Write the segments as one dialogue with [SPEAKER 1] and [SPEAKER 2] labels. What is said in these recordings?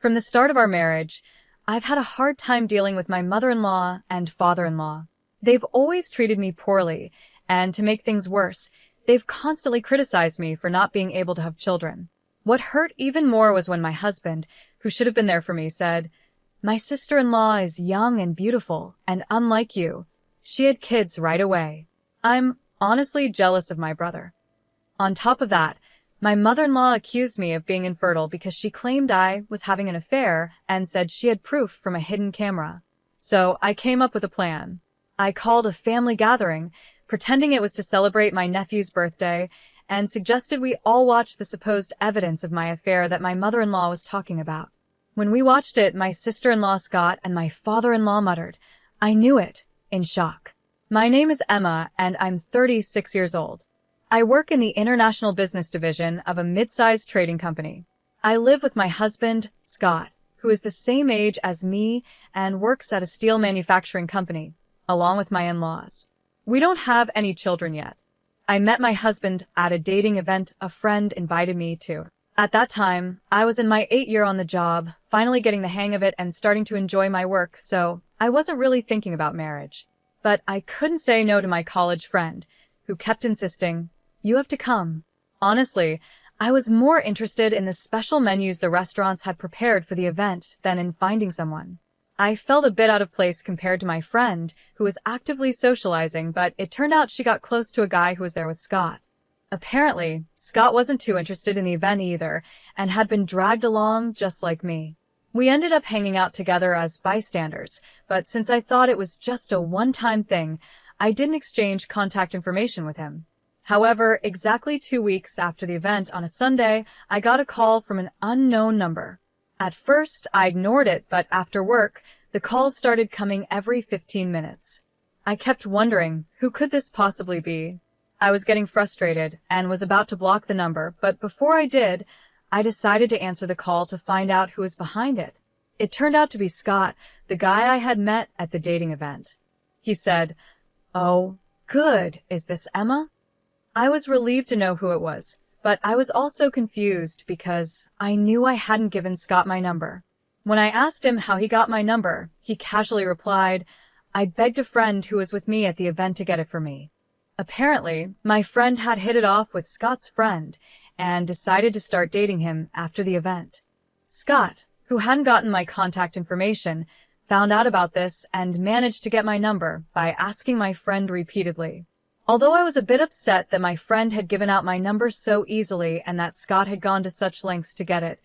[SPEAKER 1] From the start of our marriage, I've had a hard time dealing with my mother-in-law and father-in-law. They've always treated me poorly, and to make things worse, they've constantly criticized me for not being able to have children. What hurt even more was when my husband, who should have been there for me, said, "My sister-in-law is young and beautiful, and unlike you, she had kids right away." I'm honestly jealous of my brother. On top of that, my mother-in-law accused me of being infertile because she claimed I was having an affair and said she had proof from a hidden camera. So I came up with a plan. I called a family gathering, pretending it was to celebrate my nephew's birthday, and suggested we all watch the supposed evidence of my affair that my mother-in-law was talking about. When we watched it, my sister-in-law Scott and my father-in-law muttered, "I knew it," in shock. My name is Emma, and I'm 36 years old. I work in the international business division of a mid-sized trading company. I live with my husband, Scott, who is the same age as me and works at a steel manufacturing company, along with my in-laws. We don't have any children yet. I met my husband at a dating event a friend invited me to. At that time, I was in my 8th year on the job, finally getting the hang of it and starting to enjoy my work, so I wasn't really thinking about marriage. But I couldn't say no to my college friend, who kept insisting, "You have to come." Honestly, I was more interested in the special menus the restaurants had prepared for the event than in finding someone. I felt a bit out of place compared to my friend, who was actively socializing, but it turned out she got close to a guy who was there with Scott. Apparently, Scott wasn't too interested in the event either, and had been dragged along just like me. We ended up hanging out together as bystanders, but since I thought it was just a one-time thing, I didn't exchange contact information with him. However, exactly 2 weeks after the event on a Sunday, I got a call from an unknown number. At first, I ignored it, but after work, the calls started coming every 15 minutes. I kept wondering, who could this possibly be? I was getting frustrated and was about to block the number, but before I did, I decided to answer the call to find out who was behind it. It turned out to be Scott, the guy I had met at the dating event. He said, "Oh, good. Is this Emma?" I was relieved to know who it was, but I was also confused because I knew I hadn't given Scott my number. When I asked him how he got my number, he casually replied, "I begged a friend who was with me at the event to get it for me." Apparently, my friend had hit it off with Scott's friend and decided to start dating him after the event. Scott, who hadn't gotten my contact information, found out about this and managed to get my number by asking my friend repeatedly. Although I was a bit upset that my friend had given out my number so easily and that Scott had gone to such lengths to get it,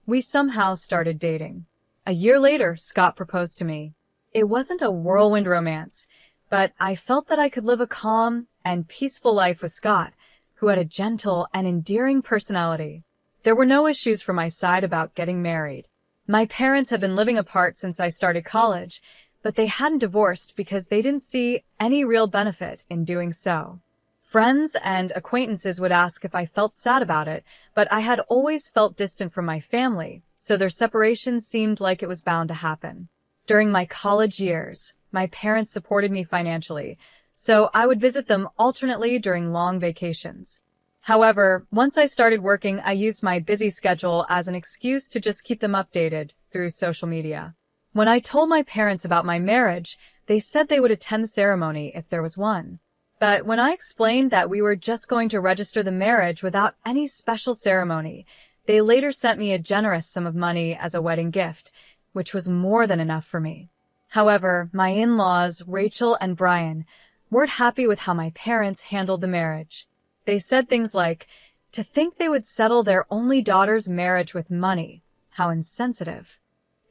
[SPEAKER 1] we somehow started dating. A year later, Scott proposed to me. It wasn't a whirlwind romance, but I felt that I could live a calm and peaceful life with Scott, who had a gentle and endearing personality. There were no issues from my side about getting married. My parents had been living apart since I started college, but they hadn't divorced because they didn't see any real benefit in doing so. Friends and acquaintances would ask if I felt sad about it, but I had always felt distant from my family, so their separation seemed like it was bound to happen. During my college years, my parents supported me financially, so I would visit them alternately during long vacations. However, once I started working, I used my busy schedule as an excuse to just keep them updated through social media. When I told my parents about my marriage, they said they would attend the ceremony if there was one. But when I explained that we were just going to register the marriage without any special ceremony, they later sent me a generous sum of money as a wedding gift, which was more than enough for me. However, my in-laws, Rachel and Brian, weren't happy with how my parents handled the marriage. They said things like, "To think they would settle their only daughter's marriage with money. How insensitive."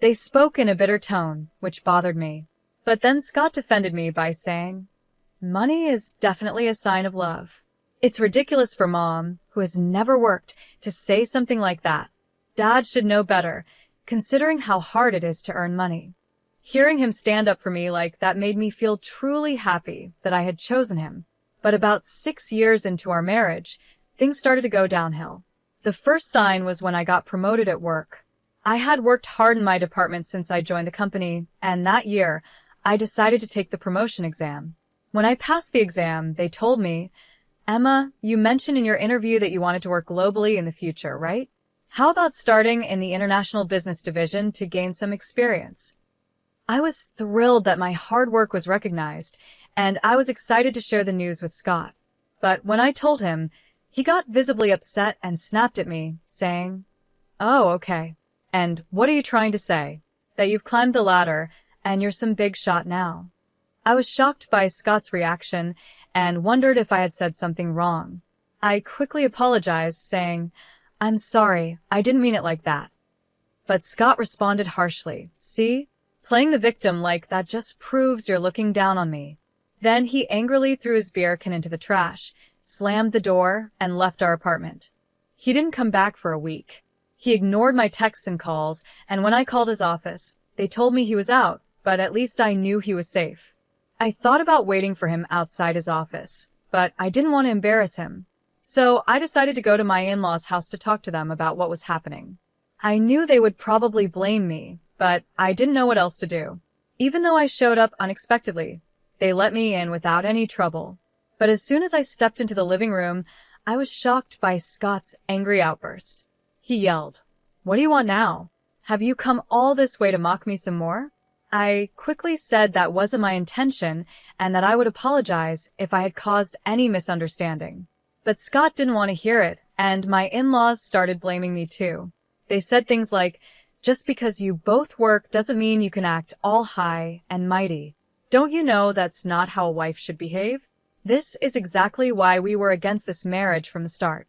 [SPEAKER 1] They spoke in a bitter tone, which bothered me. But then Scott defended me by saying, "Money is definitely a sign of love. It's ridiculous for Mom, who has never worked, to say something like that. Dad should know better, considering how hard it is to earn money." Hearing him stand up for me like that made me feel truly happy that I had chosen him. But about 6 years into our marriage, things started to go downhill. The first sign was when I got promoted at work. I had worked hard in my department since I joined the company, and that year, I decided to take the promotion exam. When I passed the exam, they told me, "Emma, you mentioned in your interview that you wanted to work globally in the future, right? How about starting in the International Business Division to gain some experience? I was thrilled that my hard work was recognized, and I was excited to share the news with Scott. But when I told him, he got visibly upset and snapped at me, saying, "Oh, okay. And what are you trying to say? That you've climbed the ladder and you're some big shot now?" I was shocked by Scott's reaction and wondered if I had said something wrong. I quickly apologized, saying, "I'm sorry, I didn't mean it like that." But Scott responded harshly, "See? Playing the victim like that just proves you're looking down on me." Then he angrily threw his beer can into the trash, slammed the door, and left our apartment. He didn't come back for a week. He ignored my texts and calls, and when I called his office, they told me he was out, but at least I knew he was safe. I thought about waiting for him outside his office, but I didn't want to embarrass him. So I decided to go to my in-laws' house to talk to them about what was happening. I knew they would probably blame me, but I didn't know what else to do. Even though I showed up unexpectedly, they let me in without any trouble. But as soon as I stepped into the living room, I was shocked by Scott's angry outburst. He yelled, "What do you want now? Have you come all this way to mock me some more?" I quickly said that wasn't my intention and that I would apologize if I had caused any misunderstanding. But Scott didn't want to hear it, and my in-laws started blaming me too. They said things like, "Just because you both work doesn't mean you can act all high and mighty. Don't you know that's not how a wife should behave?" This is exactly why we were against this marriage from the start.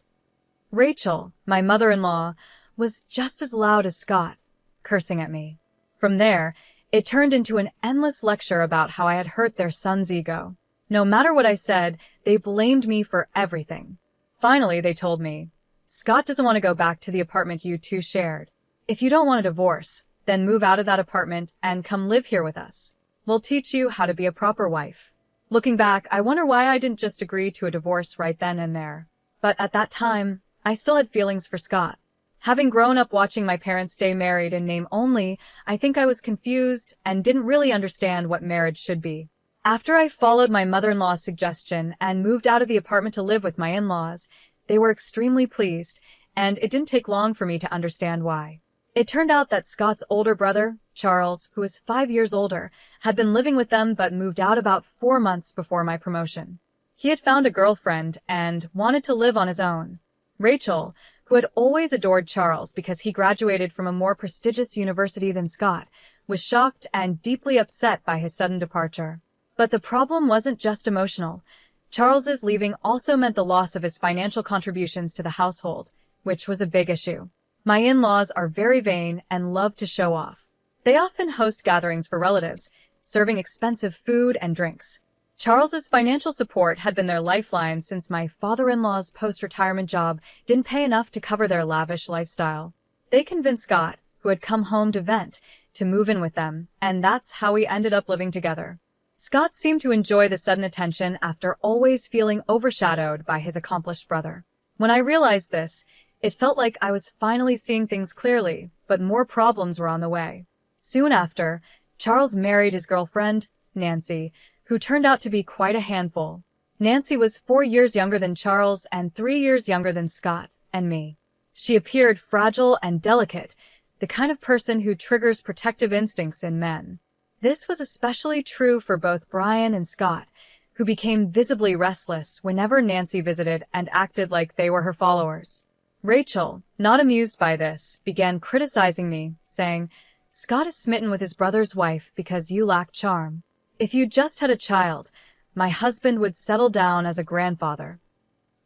[SPEAKER 1] Rachel, my mother-in-law, was just as loud as Scott, cursing at me. From there, it turned into an endless lecture about how I had hurt their son's ego. No matter what I said, they blamed me for everything. Finally, they told me, "Scott doesn't want to go back to the apartment you two shared. If you don't want a divorce, then move out of that apartment and come live here with us. We'll teach you how to be a proper wife." Looking back, I wonder why I didn't just agree to a divorce right then and there. But at that time, I still had feelings for Scott. Having grown up watching my parents stay married in name only, I think I was confused and didn't really understand what marriage should be. After I followed my mother-in-law's suggestion and moved out of the apartment to live with my in-laws, they were extremely pleased, and it didn't take long for me to understand why. It turned out that Scott's older brother, Charles, who was 5 years older, had been living with them but moved out about 4 months before my promotion. He had found a girlfriend and wanted to live on his own. Rachel, who had always adored Charles because he graduated from a more prestigious university than Scott, was shocked and deeply upset by his sudden departure. But the problem wasn't just emotional. Charles's leaving also meant the loss of his financial contributions to the household, which was a big issue. My in-laws are very vain and love to show off. They often host gatherings for relatives, serving expensive food and drinks. Charles's financial support had been their lifeline since my father-in-law's post-retirement job didn't pay enough to cover their lavish lifestyle. They convinced Scott, who had come home to vent, to move in with them, and that's how we ended up living together. Scott seemed to enjoy the sudden attention after always feeling overshadowed by his accomplished brother. When I realized this, it felt like I was finally seeing things clearly, but more problems were on the way. Soon after, Charles married his girlfriend, Nancy, who turned out to be quite a handful. Nancy was 4 years younger than Charles and 3 years younger than Scott and me. She appeared fragile and delicate, the kind of person who triggers protective instincts in men. This was especially true for both Brian and Scott, who became visibly restless whenever Nancy visited and acted like they were her followers. Rachel, not amused by this, began criticizing me, saying, "Scott is smitten with his brother's wife because you lack charm. If you just had a child, my husband would settle down as a grandfather."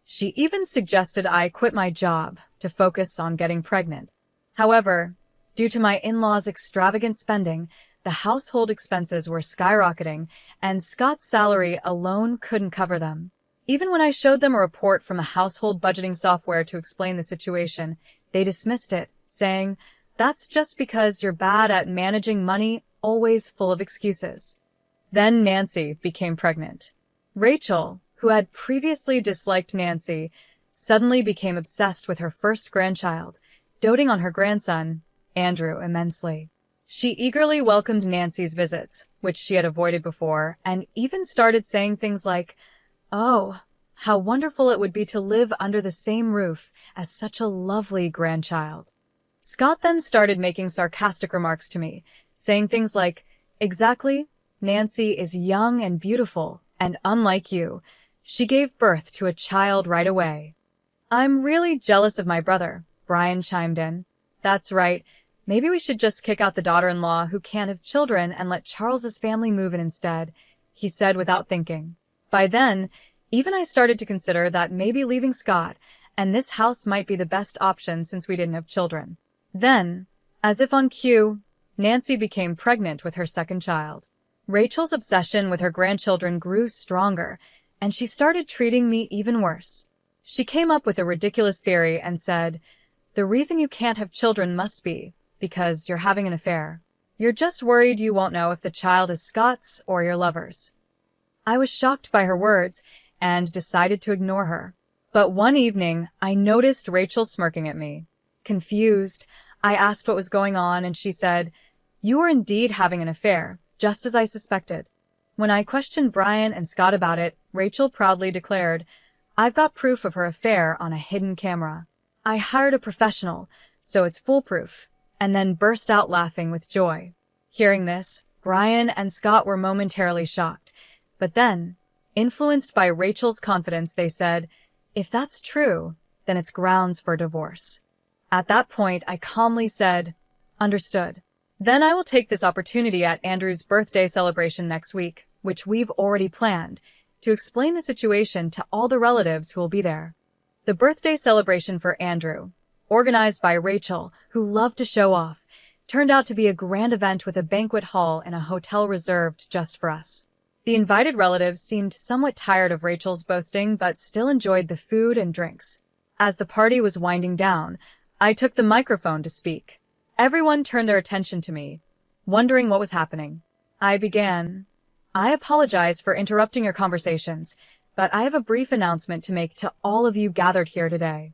[SPEAKER 1] She even suggested I quit my job to focus on getting pregnant. However, due to my in-laws' extravagant spending, the household expenses were skyrocketing, and Scott's salary alone couldn't cover them. Even when I showed them a report from a household budgeting software to explain the situation, they dismissed it, saying, "That's just because you're bad at managing money, always full of excuses." Then Nancy became pregnant. Rachel, who had previously disliked Nancy, suddenly became obsessed with her first grandchild, doting on her grandson, Andrew, immensely. She eagerly welcomed Nancy's visits, which she had avoided before, and even started saying things like, "Oh, how wonderful it would be to live under the same roof as such a lovely grandchild." Scott then started making sarcastic remarks to me, saying things like, "Exactly, Nancy is young and beautiful, and unlike you, she gave birth to a child right away." "I'm really jealous of my brother," Brian chimed in. "That's right. Maybe we should just kick out the daughter-in-law who can't have children and let Charles's family move in instead," he said without thinking. By then, even I started to consider that maybe leaving Scott and this house might be the best option since we didn't have children. Then, as if on cue, Nancy became pregnant with her second child. Rachel's obsession with her grandchildren grew stronger, and she started treating me even worse. She came up with a ridiculous theory and said, "The reason you can't have children must be because you're having an affair. You're just worried you won't know if the child is Scott's or your lover's." I was shocked by her words and decided to ignore her. But one evening, I noticed Rachel smirking at me. Confused, I asked what was going on, and she said, "You are indeed having an affair, just as I suspected." When I questioned Brian and Scott about it, Rachel proudly declared, "I've got proof of her affair on a hidden camera. I hired a professional, so it's foolproof," and then burst out laughing with joy. Hearing this, Brian and Scott were momentarily shocked. But then, influenced by Rachel's confidence, they said, "If that's true, then it's grounds for divorce." At that point, I calmly said, "Understood. Then I will take this opportunity at Andrew's birthday celebration next week, which we've already planned, to explain the situation to all the relatives who will be there." The birthday celebration for Andrew, organized by Rachel, who loved to show off, turned out to be a grand event with a banquet hall in a hotel reserved just for us. The invited relatives seemed somewhat tired of Rachel's boasting, but still enjoyed the food and drinks. As the party was winding down, I took the microphone to speak. Everyone turned their attention to me, wondering what was happening. I began, "I apologize for interrupting your conversations, but I have a brief announcement to make to all of you gathered here today."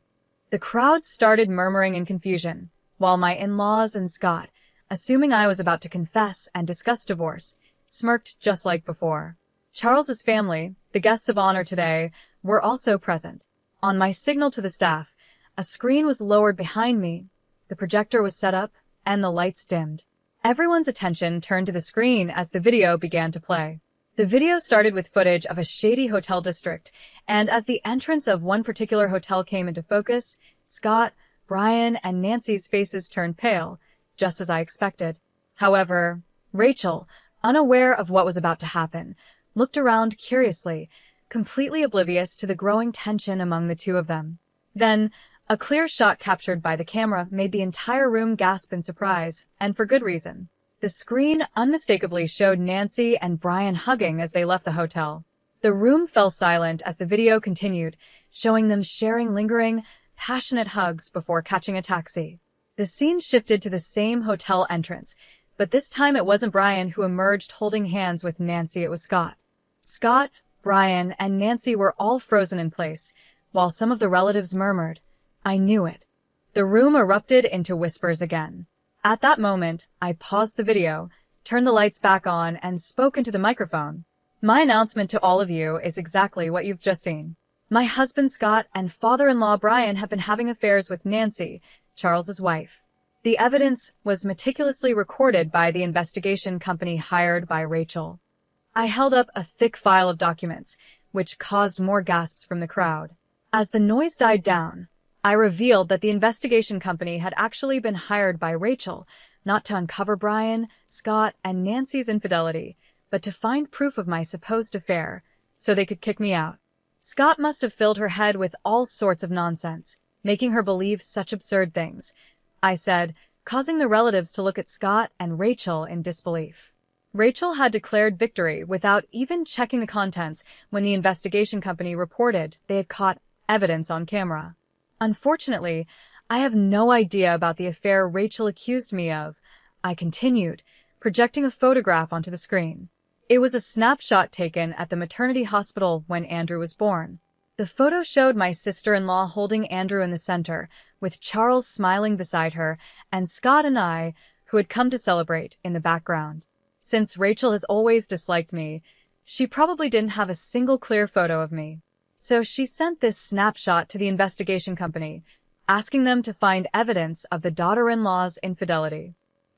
[SPEAKER 1] The crowd started murmuring in confusion, while my in-laws and Scott, assuming I was about to confess and discuss divorce, smirked just like before. Charles's family, the guests of honor today, were also present. On my signal to the staff, a screen was lowered behind me, the projector was set up, and the lights dimmed. Everyone's attention turned to the screen as the video began to play. The video started with footage of a shady hotel district, and as the entrance of one particular hotel came into focus, Scott, Brian, and Nancy's faces turned pale, just as I expected. However, Rachel, unaware of what was about to happen, looked around curiously, completely oblivious to the growing tension among the two of them. Then, a clear shot captured by the camera made the entire room gasp in surprise, and for good reason. The screen unmistakably showed Nancy and Brian hugging as they left the hotel. The room fell silent as the video continued, showing them sharing lingering, passionate hugs before catching a taxi. The scene shifted to the same hotel entrance, but this time it wasn't Brian who emerged holding hands with Nancy, it was Scott. Scott, Brian, and Nancy were all frozen in place, while some of the relatives murmured, "I knew it." The room erupted into whispers again. At that moment, I paused the video, turned the lights back on, and spoke into the microphone. "My announcement to all of you is exactly what you've just seen. My husband Scott and father-in-law Brian have been having affairs with Nancy, Charles's wife." The evidence was meticulously recorded by the investigation company hired by Rachel. I held up a thick file of documents, which caused more gasps from the crowd. As the noise died down, I revealed that the investigation company had actually been hired by Rachel, not to uncover Brian, Scott, and Nancy's infidelity, but to find proof of my supposed affair, so they could kick me out. Scott must have filled her head with all sorts of nonsense, making her believe such absurd things, I said, causing the relatives to look at Scott and Rachel in disbelief. Rachel had declared victory without even checking the contents when the investigation company reported they had caught evidence on camera. Unfortunately, I have no idea about the affair Rachel accused me of, I continued, projecting a photograph onto the screen. It was a snapshot taken at the maternity hospital when Andrew was born. The photo showed my sister-in-law holding Andrew in the center, with Charles smiling beside her, and Scott and I, who had come to celebrate, in the background. Since Rachel has always disliked me, she probably didn't have a single clear photo of me. So she sent this snapshot to the investigation company, asking them to find evidence of the daughter-in-law's infidelity.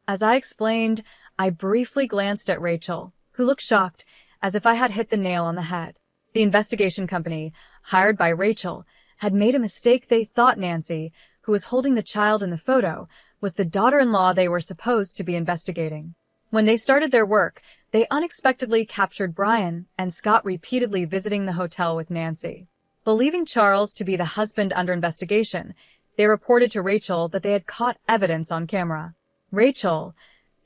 [SPEAKER 1] As I explained, I briefly glanced at Rachel, who looked shocked, as if I had hit the nail on the head. The investigation company, hired by Rachel, had made a mistake. They thought Nancy, who was holding the child in the photo, was the daughter-in-law they were supposed to be investigating. When they started their work, they unexpectedly captured Brian and Scott repeatedly visiting the hotel with Nancy. Believing Charles to be the husband under investigation, they reported to Rachel that they had caught evidence on camera. Rachel,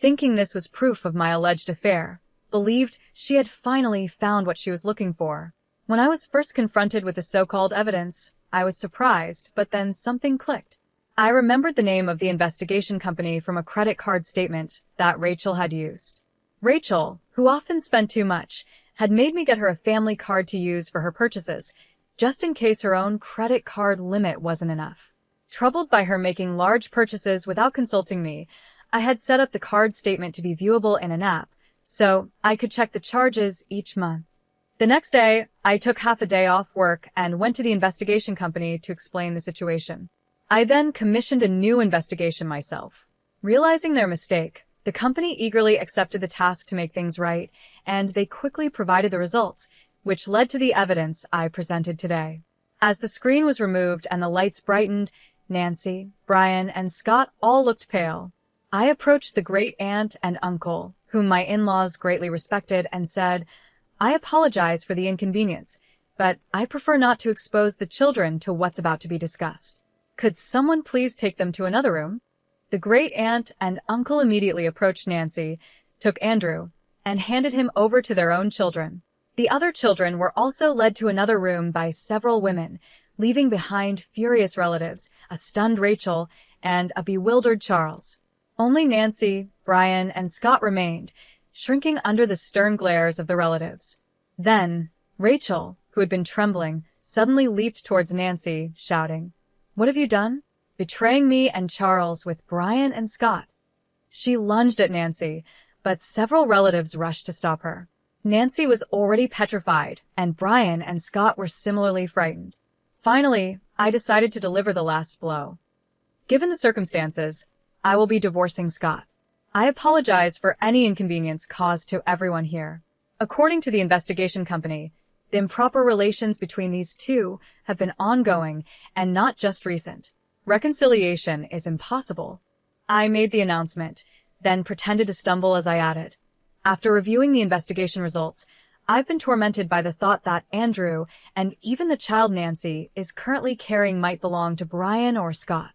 [SPEAKER 1] thinking this was proof of my alleged affair, believed she had finally found what she was looking for. When I was first confronted with the so-called evidence, I was surprised, but then something clicked. I remembered the name of the investigation company from a credit card statement that Rachel had used. Rachel, who often spent too much, had made me get her a family card to use for her purchases, just in case her own credit card limit wasn't enough. Troubled by her making large purchases without consulting me, I had set up the card statement to be viewable in an app, so I could check the charges each month. The next day, I took half a day off work and went to the investigation company to explain the situation. I then commissioned a new investigation myself. Realizing their mistake, the company eagerly accepted the task to make things right, and they quickly provided the results, which led to the evidence I presented today. As the screen was removed and the lights brightened, Nancy, Brian, and Scott all looked pale. I approached the great-aunt and uncle, whom my in-laws greatly respected, and said, "I apologize for the inconvenience, but I prefer not to expose the children to what's about to be discussed. Could someone please take them to another room?" The great-aunt and uncle immediately approached Nancy, took Andrew, and handed him over to their own children. The other children were also led to another room by several women, leaving behind furious relatives, a stunned Rachel, and a bewildered Charles. Only Nancy, Brian, and Scott remained, shrinking under the stern glares of the relatives. Then, Rachel, who had been trembling, suddenly leaped towards Nancy, shouting, "What have you done? Betraying me and Charles with Brian and Scott." She lunged at Nancy, but several relatives rushed to stop her. Nancy was already petrified, and Brian and Scott were similarly frightened. Finally, I decided to deliver the last blow. Given the circumstances, I will be divorcing Scott. I apologize for any inconvenience caused to everyone here. According to the investigation company, the improper relations between these two have been ongoing and not just recent. Reconciliation is impossible. I made the announcement, then pretended to stumble as I added. After reviewing the investigation results, I've been tormented by the thought that Andrew, and even the child Nancy is currently carrying, might belong to Brian or Scott.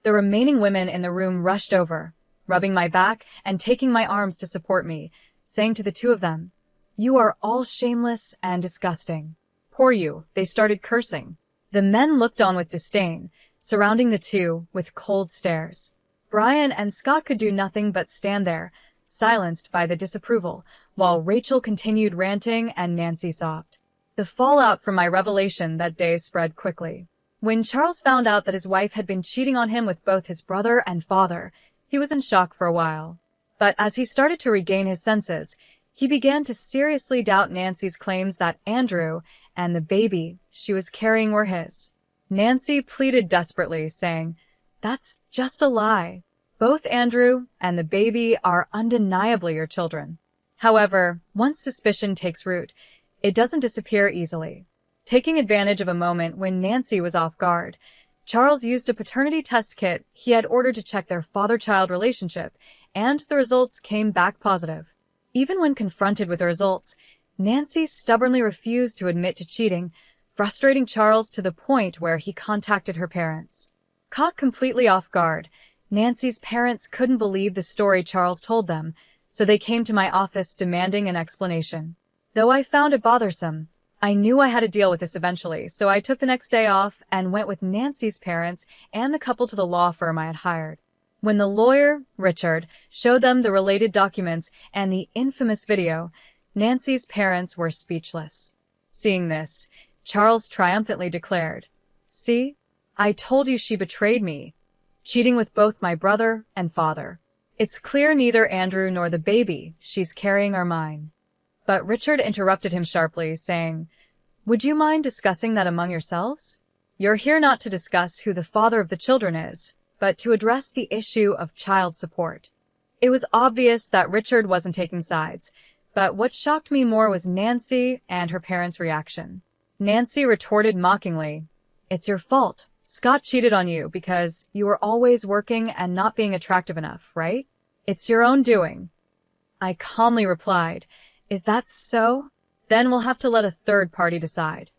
[SPEAKER 1] The remaining women in the room rushed over, rubbing my back and taking my arms to support me, saying to the two of them, "You are all shameless and disgusting." "Poor you," they started cursing. The men looked on with disdain, surrounding the two with cold stares. Brian and Scott could do nothing but stand there, silenced by the disapproval, while Rachel continued ranting and Nancy sobbed. The fallout from my revelation that day spread quickly. When Charles found out that his wife had been cheating on him with both his brother and father, he was in shock for a while. But as he started to regain his senses, he began to seriously doubt Nancy's claims that Andrew and the baby she was carrying were his. Nancy pleaded desperately, saying, "That's just a lie. Both Andrew and the baby are undeniably your children." However, once suspicion takes root, it doesn't disappear easily. Taking advantage of a moment when Nancy was off guard, Charles used a paternity test kit he had ordered to check their father-child relationship, and the results came back positive. Even when confronted with the results, Nancy stubbornly refused to admit to cheating, frustrating Charles to the point where he contacted her parents. Caught completely off guard, Nancy's parents couldn't believe the story Charles told them, so they came to my office demanding an explanation. Though I found it bothersome, I knew I had to deal with this eventually, so I took the next day off and went with Nancy's parents and the couple to the law firm I had hired. When the lawyer, Richard, showed them the related documents and the infamous video, Nancy's parents were speechless. Seeing this, Charles triumphantly declared, "See, I told you she betrayed me, cheating with both my brother and father. It's clear neither Andrew nor the baby she's carrying are mine." But Richard interrupted him sharply, saying, "Would you mind discussing that among yourselves? You're here not to discuss who the father of the children is, but to address the issue of child support. It was obvious that Richard wasn't taking sides, but what shocked me more was Nancy and her parents' reaction. Nancy retorted mockingly, "It's your fault. Scott cheated on you because you were always working and not being attractive enough, right? It's your own doing." I calmly replied, "Is that so? Then we'll have to let a third party decide."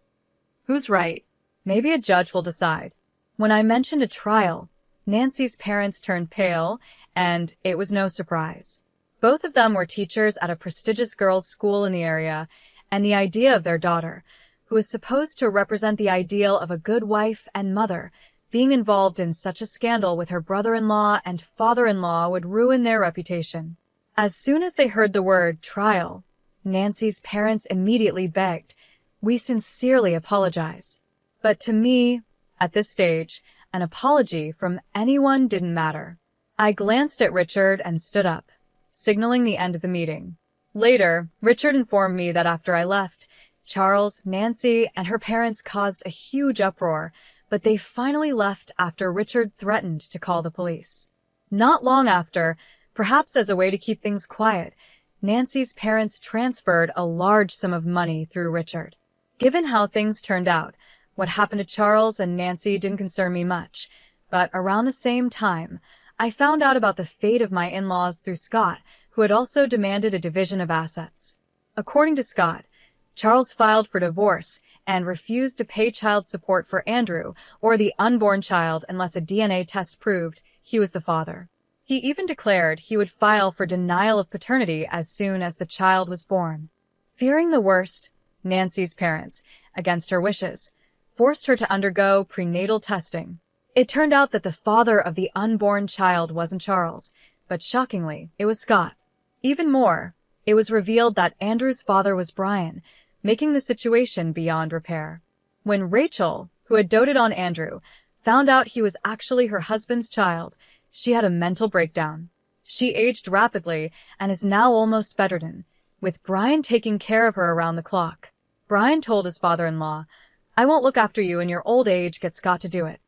[SPEAKER 1] "Who's right?" "Maybe a judge will decide." When I mentioned a trial, Nancy's parents turned pale, and it was no surprise. Both of them were teachers at a prestigious girls' school in the area, and the idea of their daughter, who was supposed to represent the ideal of a good wife and mother, being involved in such a scandal with her brother-in-law and father-in-law would ruin their reputation. As soon as they heard the word trial, Nancy's parents immediately begged, "We sincerely apologize." But to me, at this stage, an apology from anyone didn't matter. I glanced at Richard and stood up, signaling the end of the meeting. Later, Richard informed me that after I left, Charles, Nancy, and her parents caused a huge uproar, but they finally left after Richard threatened to call the police. Not long after, perhaps as a way to keep things quiet, Nancy's parents transferred a large sum of money through Richard. Given how things turned out, what happened to Charles and Nancy didn't concern me much, but around the same time, I found out about the fate of my in-laws through Scott, who had also demanded a division of assets. According to Scott, Charles filed for divorce and refused to pay child support for Andrew or the unborn child unless a DNA test proved he was the father. He even declared he would file for denial of paternity as soon as the child was born. Fearing the worst, Nancy's parents, against her wishes, forced her to undergo prenatal testing. It turned out that the father of the unborn child wasn't Charles, but shockingly, it was Scott. Even more, it was revealed that Andrew's father was Brian, making the situation beyond repair. When Rachel, who had doted on Andrew, found out he was actually her husband's child, she had a mental breakdown. She aged rapidly and is now almost bedridden, with Brian taking care of her around the clock. Brian told his father-in-law, "I won't look after you in your old age, get Scott to do it."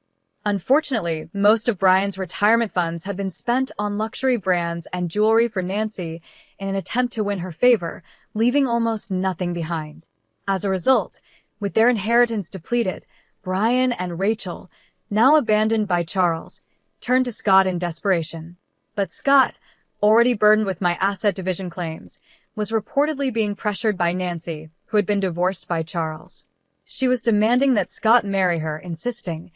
[SPEAKER 1] Unfortunately, most of Brian's retirement funds had been spent on luxury brands and jewelry for Nancy in an attempt to win her favor, leaving almost nothing behind. As a result, with their inheritance depleted, Brian and Rachel, now abandoned by Charles, turned to Scott in desperation. But Scott, already burdened with my asset division claims, was reportedly being pressured by Nancy, who had been divorced by Charles. She was demanding that Scott marry her, insisting,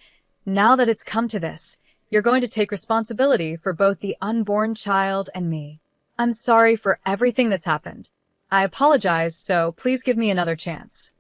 [SPEAKER 1] "Now that it's come to this, you're going to take responsibility for both the unborn child and me. I'm sorry for everything that's happened. I apologize, so please give me another chance."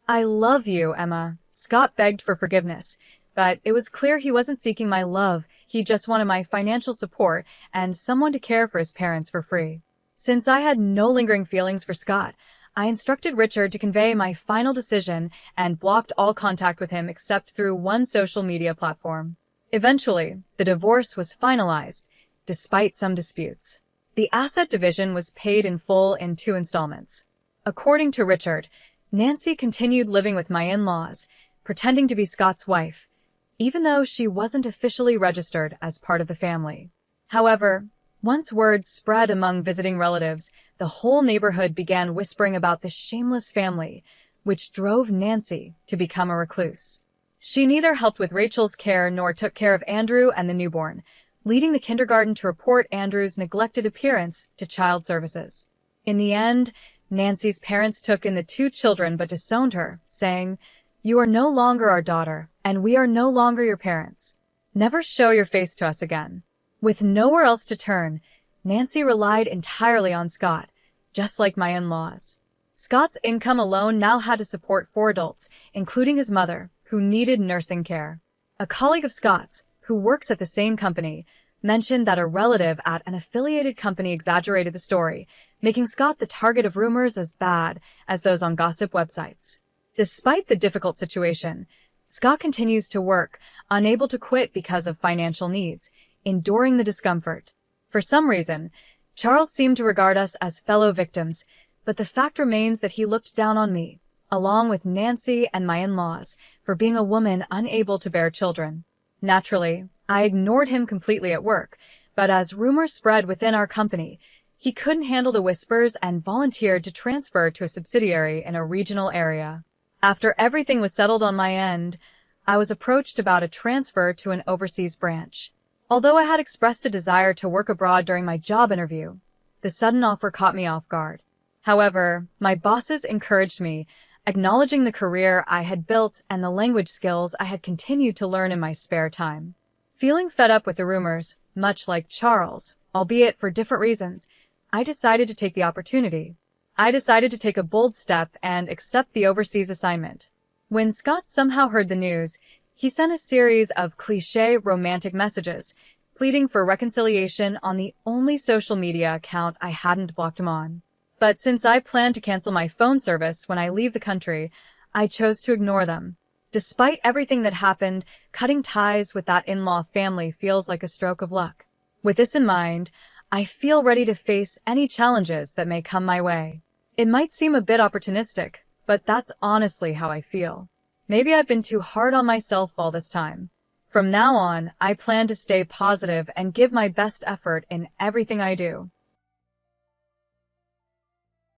[SPEAKER 1] "I love you, Emma." Scott begged for forgiveness, but it was clear he wasn't seeking my love, he just wanted my financial support and someone to care for his parents for free. Since I had no lingering feelings for Scott, I instructed Richard to convey my final decision and blocked all contact with him except through one social media platform. Eventually, the divorce was finalized, despite some disputes. The asset division was paid in full in 2 installments. According to Richard, Nancy continued living with my in-laws, pretending to be Scott's wife, even though she wasn't officially registered as part of the family. However, once word spread among visiting relatives, the whole neighborhood began whispering about this shameless family, which drove Nancy to become a recluse. She neither helped with Rachel's care nor took care of Andrew and the newborn, leading the kindergarten to report Andrew's neglected appearance to child services. In the end, Nancy's parents took in the 2 children but disowned her, saying, "You are no longer our daughter, and we are no longer your parents. Never show your face to us again." With nowhere else to turn, Nancy relied entirely on Scott, just like my in-laws. Scott's income alone now had to support 4 adults, including his mother, who needed nursing care. A colleague of Scott's, who works at the same company, mentioned that a relative at an affiliated company exaggerated the story, making Scott the target of rumors as bad as those on gossip websites. Despite the difficult situation, Scott continues to work, unable to quit because of financial needs, enduring the discomfort. For some reason, Charles seemed to regard us as fellow victims, but the fact remains that he looked down on me, along with Nancy and my in-laws, for being a woman unable to bear children. Naturally, I ignored him completely at work, but as rumors spread within our company, he couldn't handle the whispers and volunteered to transfer to a subsidiary in a regional area. After everything was settled on my end, I was approached about a transfer to an overseas branch. Although I had expressed a desire to work abroad during my job interview, the sudden offer caught me off guard. However, my bosses encouraged me, acknowledging the career I had built and the language skills I had continued to learn in my spare time. Feeling fed up with the rumors, much like Charles, albeit for different reasons, I decided to take the opportunity. I decided to take a bold step and accept the overseas assignment. When Scott somehow heard the news, he sent a series of cliché romantic messages, pleading for reconciliation on the only social media account I hadn't blocked him on. But since I planned to cancel my phone service when I leave the country, I chose to ignore them. Despite everything that happened, cutting ties with that in-law family feels like a stroke of luck. With this in mind, I feel ready to face any challenges that may come my way. It might seem a bit opportunistic, but that's honestly how I feel. Maybe I've been too hard on myself all this time. From now on, I plan to stay positive and give my best effort in everything I do.